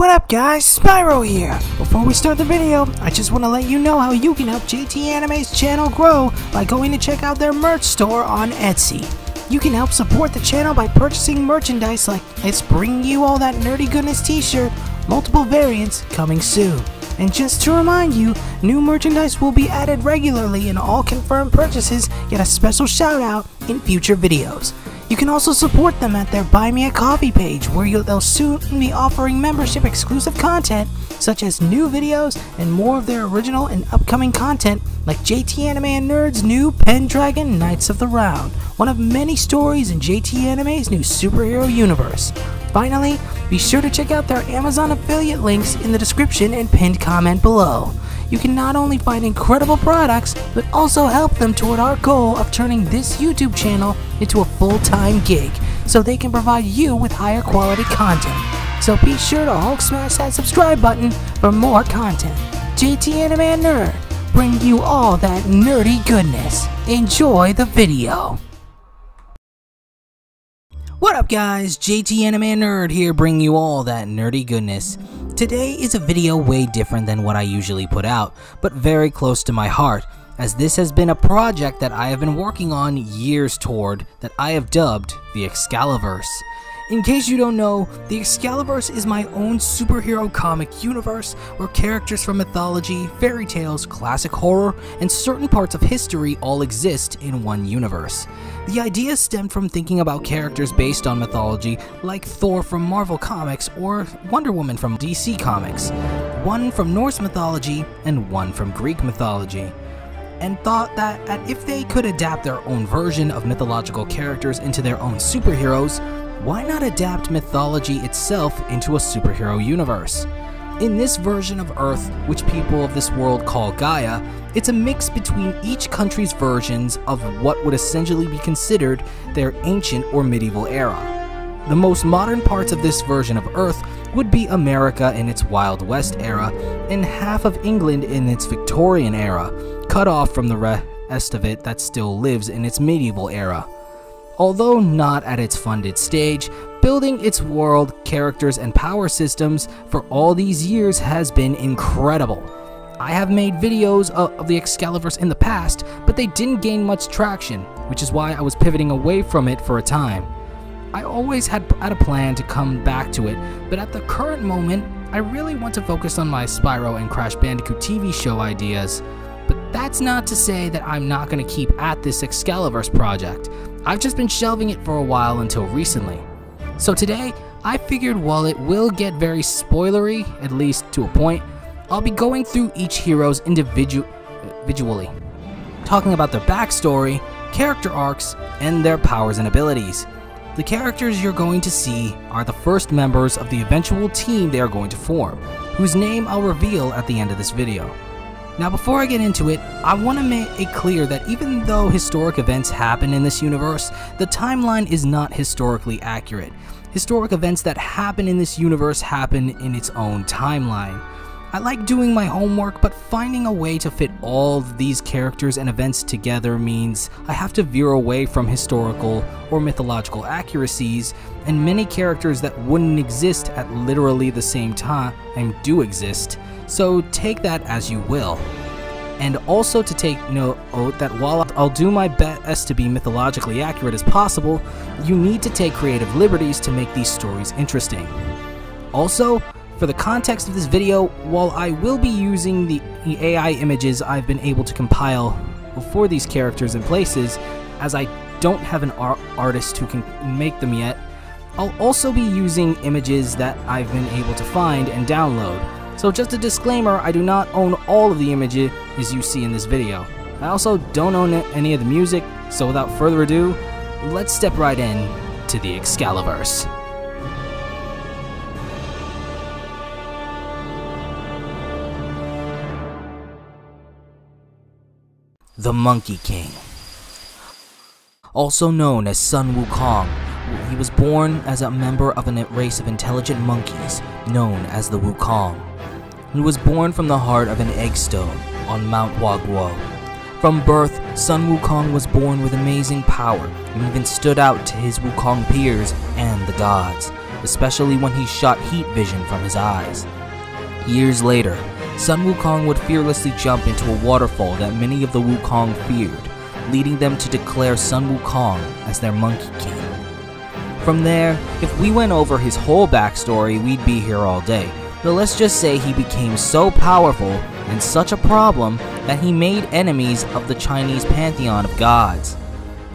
What up guys, Spyro here! Before we start the video, I just want to let you know how you can help JT Anime's channel grow by going to check out their merch store on Etsy. You can help support the channel by purchasing merchandise like this Bring You All That Nerdy Goodness t-shirt, multiple variants coming soon. And just to remind you, new merchandise will be added regularly and all confirmed purchases get a special shout out in future videos. You can also support them at their Buy Me a Coffee page where they'll soon be offering membership exclusive content such as new videos and more of their original and upcoming content like JT Anime and Nerd's new Pendragon Knights of the Round, one of many stories in JT Anime's new superhero universe. Finally, be sure to check out their Amazon affiliate links in the description and pinned comment below. You can not only find incredible products, but also help them toward our goal of turning this YouTube channel into a full-time gig, so they can provide you with higher quality content. So be sure to Hulk smash that subscribe button for more content. JT Anime and Nerd, bring you all that nerdy goodness. Enjoy the video. What up guys, JT Anime and Nerd here, bringing you all that nerdy goodness. Today is a video way different than what I usually put out, but very close to my heart, as this has been a project that I have been working on years toward that I have dubbed the Excaliverse. In case you don't know, the Excaliverse is my own superhero comic universe where characters from mythology, fairy tales, classic horror, and certain parts of history all exist in one universe. The idea stemmed from thinking about characters based on mythology like Thor from Marvel Comics or Wonder Woman from DC Comics, one from Norse mythology and one from Greek mythology, and thought that if they could adapt their own version of mythological characters into their own superheroes, why not adapt mythology itself into a superhero universe? In this version of Earth, which people of this world call Gaia, it's a mix between each country's versions of what would essentially be considered their ancient or medieval era. The most modern parts of this version of Earth would be America in its Wild West era, and half of England in its Victorian era, cut off from the rest of it that still lives in its medieval era. Although not at its funded stage, building its world, characters, and power systems for all these years has been incredible. I have made videos of the Excaliverse in the past, but they didn't gain much traction, which is why I was pivoting away from it for a time. I always had a plan to come back to it, but at the current moment, I really want to focus on my Spyro and Crash Bandicoot TV show ideas. But that's not to say that I'm not going to keep at this Excaliverse project. I've just been shelving it for a while until recently. So today, I figured while it will get very spoilery, at least to a point, I'll be going through each hero's individually, talking about their backstory, character arcs, and their powers and abilities. The characters you're going to see are the first members of the eventual team they are going to form, whose name I'll reveal at the end of this video. Now before I get into it, I want to make it clear that even though historic events happen in this universe, the timeline is not historically accurate. Historic events that happen in this universe happen in its own timeline. I like doing my homework, but finding a way to fit all of these characters and events together means I have to veer away from historical or mythological accuracies, and many characters that wouldn't exist at literally the same time do exist. So take that as you will. And also to take note that while I'll do my best to be mythologically accurate as possible, you need to take creative liberties to make these stories interesting. Also, for the context of this video, while I will be using the AI images I've been able to compile for these characters and places, as I don't have an artist who can make them yet, I'll also be using images that I've been able to find and download. So just a disclaimer, I do not own all of the images you see in this video. I also don't own any of the music, so without further ado, let's step right in to the Excaliverse. The Monkey King. Also known as Sun Wukong, he was born as a member of a race of intelligent monkeys known as the Wukong. He was born from the heart of an eggstone on Mount Waguo. From birth, Sun Wukong was born with amazing power and even stood out to his Wukong peers and the gods. especially when he shot heat vision from his eyes. Years later, Sun Wukong would fearlessly jump into a waterfall that many of the Wukong feared, leading them to declare Sun Wukong as their Monkey King. From there, if we went over his whole backstory, we'd be here all day, but let's just say he became so powerful and such a problem that he made enemies of the Chinese pantheon of gods.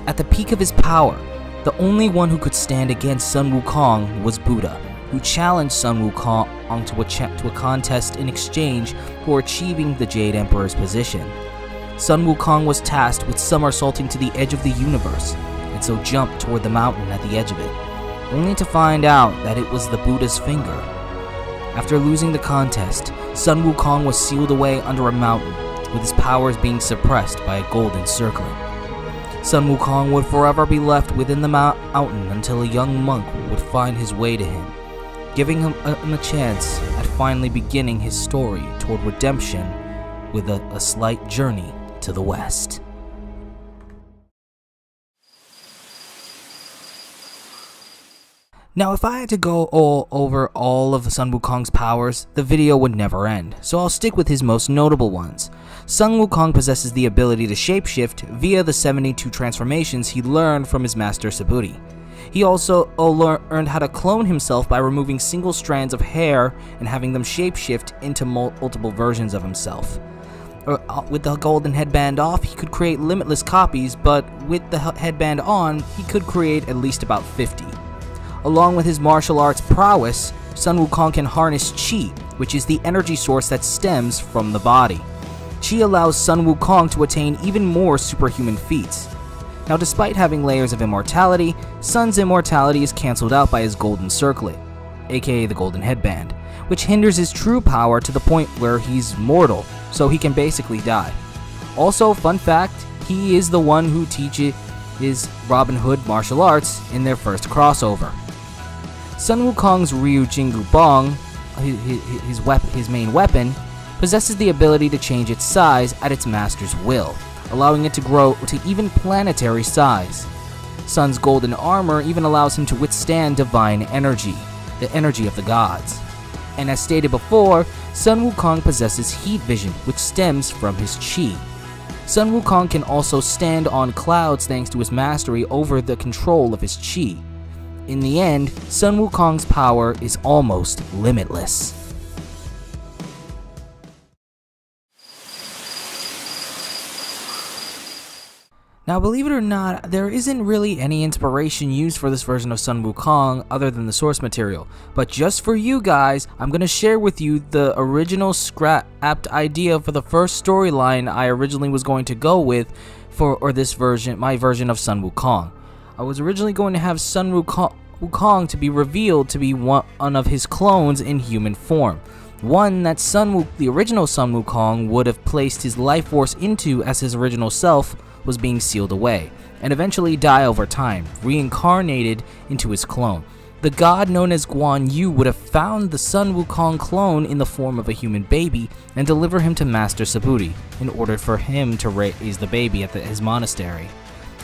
At the peak of his power, the only one who could stand against Sun Wukong was Buddha, who challenged Sun Wukong to a contest in exchange for achieving the Jade Emperor's position. Sun Wukong was tasked with somersaulting to the edge of the universe, and so jumped toward the mountain at the edge of it, only to find out that it was the Buddha's finger. After losing the contest, Sun Wukong was sealed away under a mountain, with his powers being suppressed by a golden circlet. Sun Wukong would forever be left within the mountain until a young monk would find his way to him, giving him a chance at finally beginning his story toward redemption with a slight journey to the west. Now, if I had to go over all of Sun Wukong's powers, the video would never end, so I'll stick with his most notable ones. Sun Wukong possesses the ability to shapeshift via the 72 transformations he learned from his master Subhuti. He also learned how to clone himself by removing single strands of hair and having them shapeshift into multiple versions of himself. With the golden headband off, he could create limitless copies, but with the headband on, he could create at least about 50. Along with his martial arts prowess, Sun Wukong can harness Qi, which is the energy source that stems from the body. Qi allows Sun Wukong to attain even more superhuman feats. Now, despite having layers of immortality, Sun's immortality is cancelled out by his golden circlet, aka the golden headband, which hinders his true power to the point where he's mortal, so he can basically die. Also, fun fact, he is the one who teaches Robin Hood martial arts in their first crossover. Sun Wukong's Ryu Jingu Bong, his main weapon, possesses the ability to change its size at its master's will, allowing it to grow to even planetary size. Sun's golden armor even allows him to withstand divine energy, the energy of the gods. And as stated before, Sun Wukong possesses heat vision, which stems from his Qi. Sun Wukong can also stand on clouds thanks to his mastery over the control of his Qi. In the end, Sun Wukong's power is almost limitless. Now, believe it or not, there isn't really any inspiration used for this version of Sun Wukong other than the source material, but just for you guys, I'm going to share with you the original scrapped idea for the first storyline I originally was going to go with for this version, my version of Sun Wukong. I was originally going to have Sun Wukong to be revealed to be one of his clones in human form. One that the original Sun Wukong would have placed his life force into as his original self was being sealed away, and eventually die over time, reincarnated into his clone. The god known as Guan Yu would have found the Sun Wukong clone in the form of a human baby and deliver him to Master Subhuti in order for him to raise the baby at his monastery.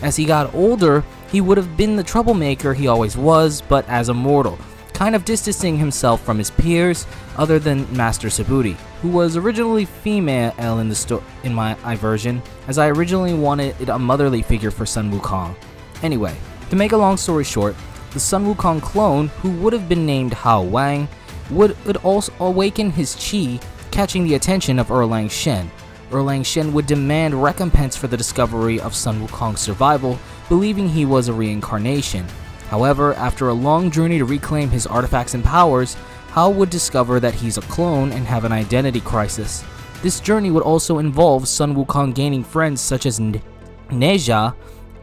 As he got older, he would have been the troublemaker he always was, but as a mortal, kind of distancing himself from his peers other than Master Subhuti, who was originally female in my version, as I originally wanted a motherly figure for Sun Wukong. Anyway, to make a long story short, the Sun Wukong clone, who would have been named Hao Wang, would also awaken his Qi, catching the attention of Erlang Shen. Erlang Shen would demand recompense for the discovery of Sun Wukong's survival, believing he was a reincarnation. However, after a long journey to reclaim his artifacts and powers, Hao would discover that he's a clone and have an identity crisis. This journey would also involve Sun Wukong gaining friends such as Neja,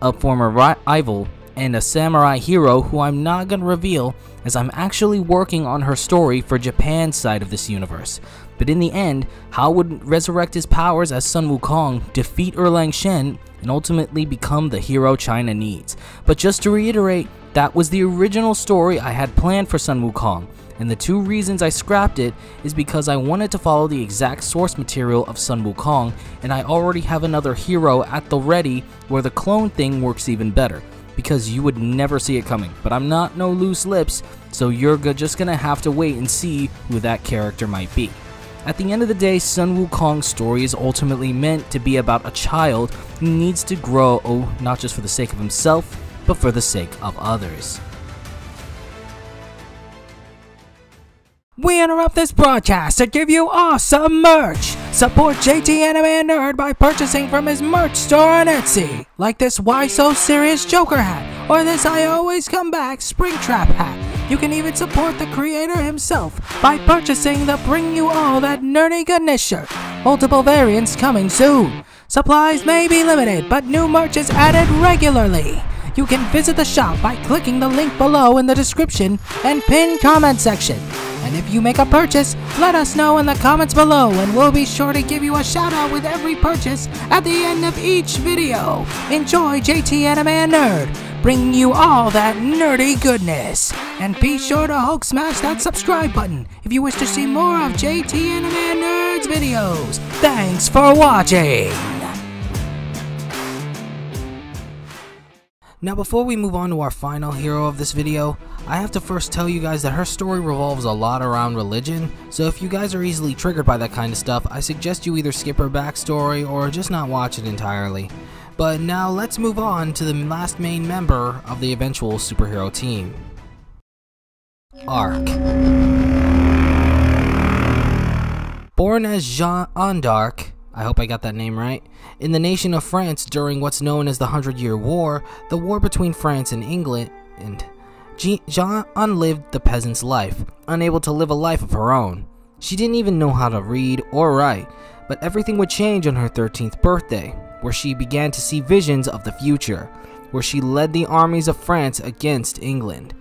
a former rival, and a samurai hero who I'm not gonna reveal, as I'm actually working on her story for Japan's side of this universe. But in the end, Hao would resurrect his powers as Sun Wukong, defeat Erlang Shen, and ultimately become the hero China needs. But just to reiterate, that was the original story I had planned for Sun Wukong, and the two reasons I scrapped it is because I wanted to follow the exact source material of Sun Wukong, and I already have another hero at the ready where the clone thing works even better, because you would never see it coming. But I'm not no loose lips, so you're just gonna have to wait and see who that character might be. At the end of the day, Sun Wukong's story is ultimately meant to be about a child who needs to grow, not just for the sake of himself, but for the sake of others. We interrupt this broadcast to give you awesome merch! Support JT Anime Nerd by purchasing from his merch store on Etsy, like this Why So Serious Joker hat, or this I Always Come Back Springtrap hat. You can even support the creator himself by purchasing the Bring You All That Nerdy Goodness shirt. Multiple variants coming soon. Supplies may be limited, but new merch is added regularly. You can visit the shop by clicking the link below in the description and pinned comment section. And if you make a purchase, let us know in the comments below and we'll be sure to give you a shout out with every purchase at the end of each video. Enjoy JT Anime Nerd, bringing you all that nerdy goodness. And be sure to Hulk smash that subscribe button if you wish to see more of JT Anime Nerd's videos. Thanks for watching! Now before we move on to our final hero of this video, I have to first tell you guys that her story revolves a lot around religion, so if you guys are easily triggered by that kind of stuff, I suggest you either skip her backstory or just not watch it entirely. But now let's move on to the last main member of the eventual superhero team. Arc. Born as Jeanne d'Arc, I hope I got that name right, in the nation of France during what's known as the 100-Year War, the war between France and England, Jeanne lived the peasant's life, unable to live a life of her own. She didn't even know how to read or write, but everything would change on her 13th birthday, where she began to see visions of the future, where she led the armies of France against England.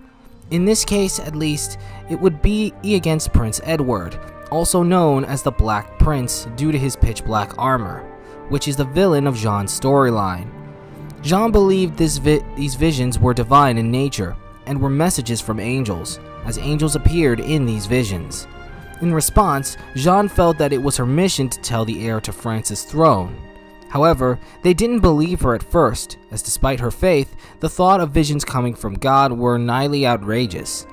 In this case, at least, it would be against Prince Edward, also known as the Black Prince due to his pitch black armor, which is the villain of Jeanne's storyline. Jeanne believed these visions were divine in nature and were messages from angels, as angels appeared in these visions. In response, Jeanne felt that it was her mission to tell the heir to France's throne. However, they didn't believe her at first, as despite her faith, the thought of visions coming from God were nighly outrageous.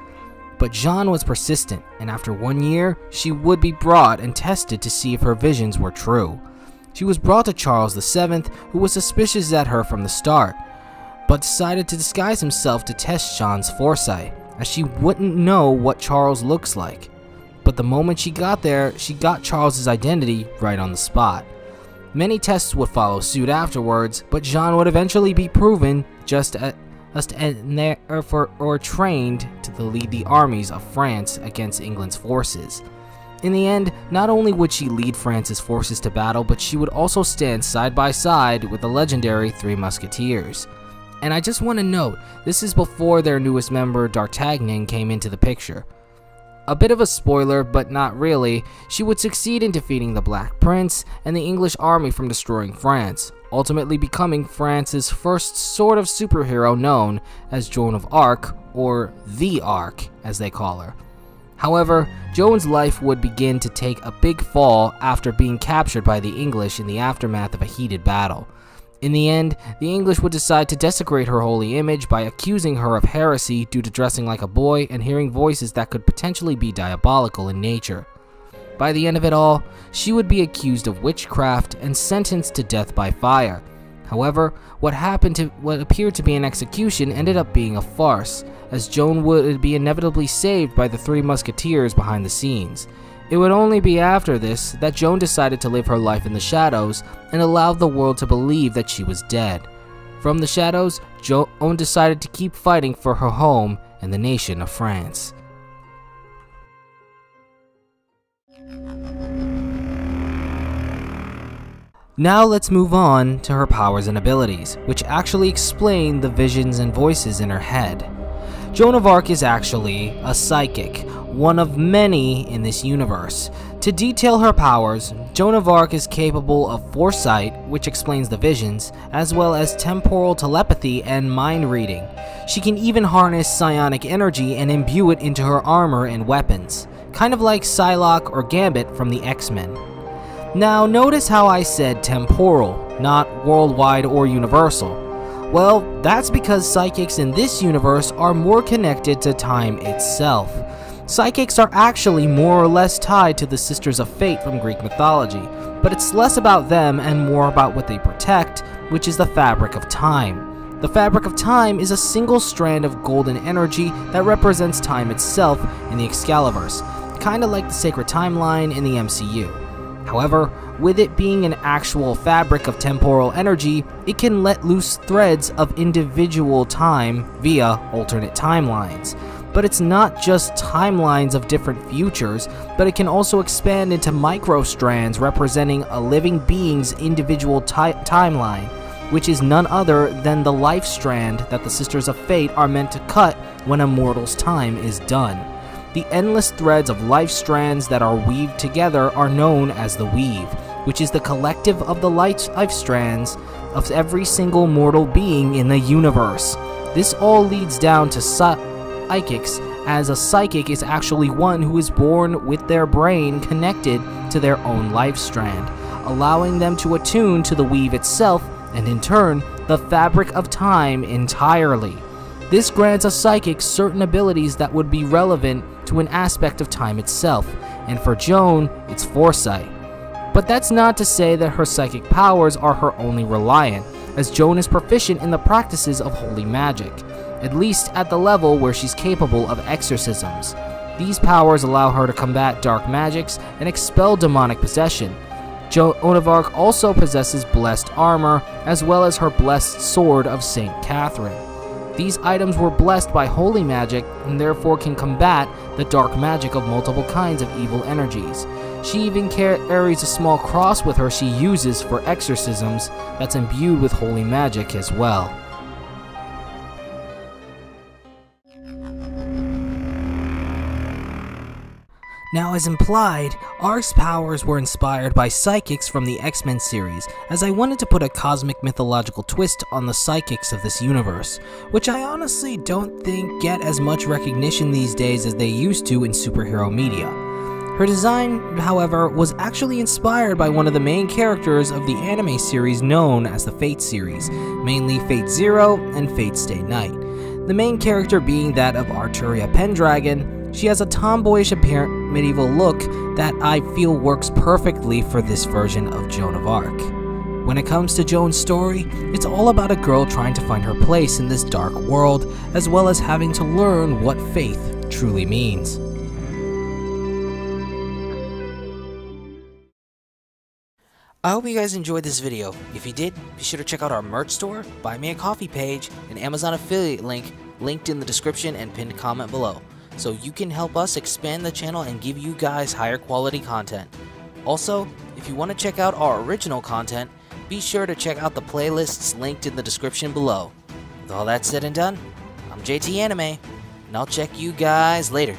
But Jeanne was persistent, and after 1 year, she would be brought and tested to see if her visions were true. She was brought to Charles VII, who was suspicious at her from the start, but decided to disguise himself to test Jeanne's foresight, as she wouldn't know what Charles looks like. But the moment she got there, she got Charles's identity right on the spot. Many tests would follow suit afterwards, but Jeanne would eventually be proven trained to lead the armies of France against England's forces. In the end, not only would she lead France's forces to battle, but she would also stand side by side with the legendary Three Musketeers. And I just want to note, this is before their newest member, D'Artagnan, came into the picture. A bit of a spoiler, but not really, she would succeed in defeating the Black Prince and the English army from destroying France, ultimately becoming France's first sort of superhero known as Joan of Arc, or the Arc, as they call her. However, Joan's life would begin to take a big fall after being captured by the English in the aftermath of a heated battle. In the end, the English would decide to desecrate her holy image by accusing her of heresy due to dressing like a boy and hearing voices that could potentially be diabolical in nature. By the end of it all, she would be accused of witchcraft and sentenced to death by fire. However, what appeared to be an execution ended up being a farce, as Joan would be inevitably saved by the Three Musketeers behind the scenes. It would only be after this that Joan decided to live her life in the shadows and allowed the world to believe that she was dead. From the shadows, Joan decided to keep fighting for her home and the nation of France. Now let's move on to her powers and abilities, which actually explain the visions and voices in her head. Joan of Arc is actually a psychic, one of many in this universe. To detail her powers, Joan of Arc is capable of foresight, which explains the visions, as well as temporal telepathy and mind reading. She can even harness psionic energy and imbue it into her armor and weapons, kind of like Psylocke or Gambit from the X-Men. Now notice how I said temporal, not worldwide or universal. Well, that's because psychics in this universe are more connected to time itself. Psychics are actually more or less tied to the Sisters of Fate from Greek mythology, but it's less about them and more about what they protect, which is the fabric of time. The fabric of time is a single strand of golden energy that represents time itself in the Excaliverse, kinda like the sacred timeline in the MCU. However, with it being an actual fabric of temporal energy, it can let loose threads of individual time via alternate timelines. But it's not just timelines of different futures, but it can also expand into micro-strands representing a living being's individual timeline, which is none other than the life strand that the Sisters of Fate are meant to cut when a mortal's time is done. The endless threads of life strands that are weaved together are known as the weave, which is the collective of the life strands of every single mortal being in the universe. This all leads down to psychics, as a psychic is actually one who is born with their brain connected to their own life strand, allowing them to attune to the weave itself and in turn the fabric of time entirely. This grants a psychic certain abilities that would be relevant to an aspect of time itself, and for Joan, it's foresight. But that's not to say that her psychic powers are her only reliant, as Joan is proficient in the practices of holy magic, at least at the level where she's capable of exorcisms. These powers allow her to combat dark magics and expel demonic possession. Joan of Arc also possesses blessed armor, as well as her blessed sword of Saint Catherine. These items were blessed by holy magic and therefore can combat the dark magic of multiple kinds of evil energies. She even carries a small cross with her she uses for exorcisms that's imbued with holy magic as well. Now, as implied, Arc's powers were inspired by psychics from the X-Men series, as I wanted to put a cosmic mythological twist on the psychics of this universe, which I honestly don't think get as much recognition these days as they used to in superhero media. Her design, however, was actually inspired by one of the main characters of the anime series known as the Fate series, mainly Fate Zero and Fate Stay Night. The main character being that of Arturia Pendragon. She has a tomboyish apparent medieval look that I feel works perfectly for this version of Joan of Arc. When it comes to Joan's story, it's all about a girl trying to find her place in this dark world, as well as having to learn what faith truly means. I hope you guys enjoyed this video. If you did, be sure to check out our merch store, Buy Me a Coffee page, and Amazon affiliate link linked in the description and pinned comment below, so you can help us expand the channel and give you guys higher quality content. Also, if you want to check out our original content, be sure to check out the playlists linked in the description below. With all that said and done, I'm JT Anime, and I'll check you guys later.